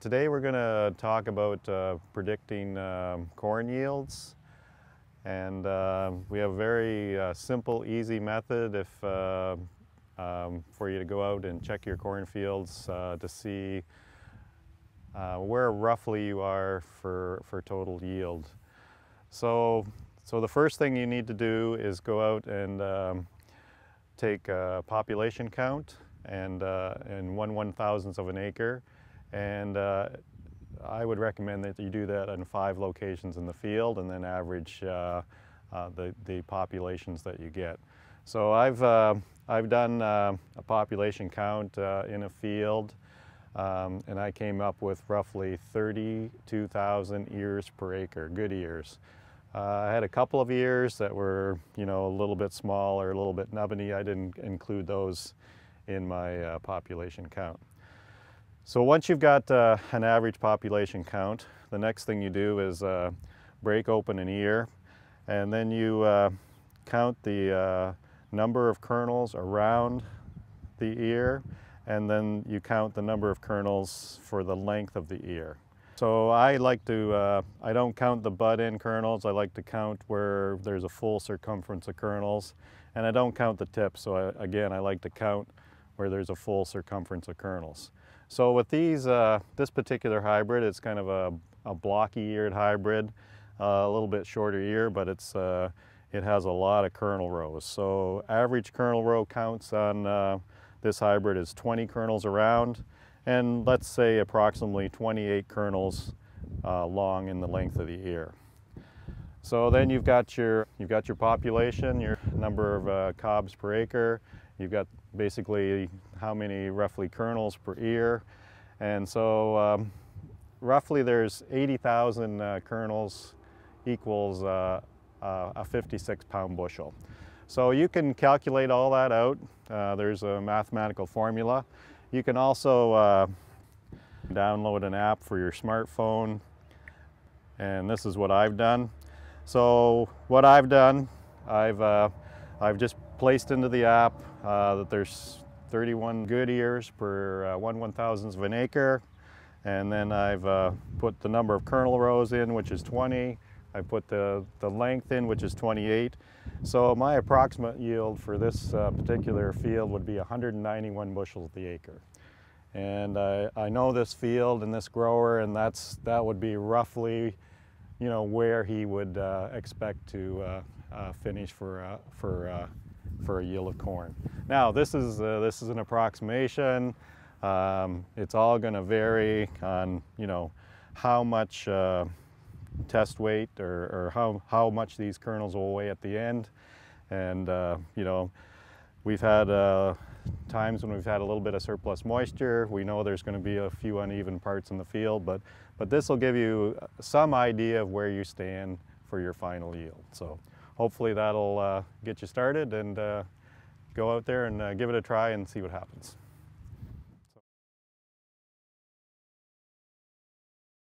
Today we're going to talk about predicting corn yields, and we have a very simple, easy method for you to go out and check your cornfields to see where roughly you are for total yield. So the first thing you need to do is go out and take a population count and 1/1000th of an acre. And I would recommend that you do that in 5 locations in the field and then average the populations that you get. So I've done a population count in a field, and I came up with roughly 32,000 ears per acre, good ears. I had a couple of ears that were, a little bit small or a little bit nubbiny. I didn't include those in my population count. So once you've got an average population count, the next thing you do is break open an ear, and then you count the number of kernels around the ear, and then you count the number of kernels for the length of the ear. So I like to, I don't count the bud-in kernels, I like to count where there's a full circumference of kernels, and I don't count the tips, so again I like to count where there's a full circumference of kernels. So with these, this particular hybrid, it's kind of a blocky-eared hybrid, a little bit shorter ear, but it has a lot of kernel rows. So average kernel row counts on this hybrid is 20 kernels around, and let's say approximately 28 kernels long in the length of the ear. So then you've got your population, your number of cobs per acre. You've got basically how many roughly kernels per ear, and so roughly there's 80,000 kernels equals a 56-pound bushel. So you can calculate all that out. There's a mathematical formula. You can also download an app for your smartphone, and this is what I've done. So what I've done, I've just placed into the app that there's 31 good ears per 1/1000th of an acre, and then I've put the number of kernel rows in, which is 20. I put the length in, which is 28. So my approximate yield for this particular field would be 191 bushels the acre. And I know this field and this grower, and that would be roughly, where he would expect to finish for a yield of corn. Now this is an approximation. It's all going to vary on how much test weight or how much these kernels will weigh at the end, and we've had times when we've had a little bit of surplus moisture. We know there's going to be a few uneven parts in the field, but this will give you some idea of where you stand for your final yield. So hopefully that'll get you started, and go out there and give it a try and see what happens.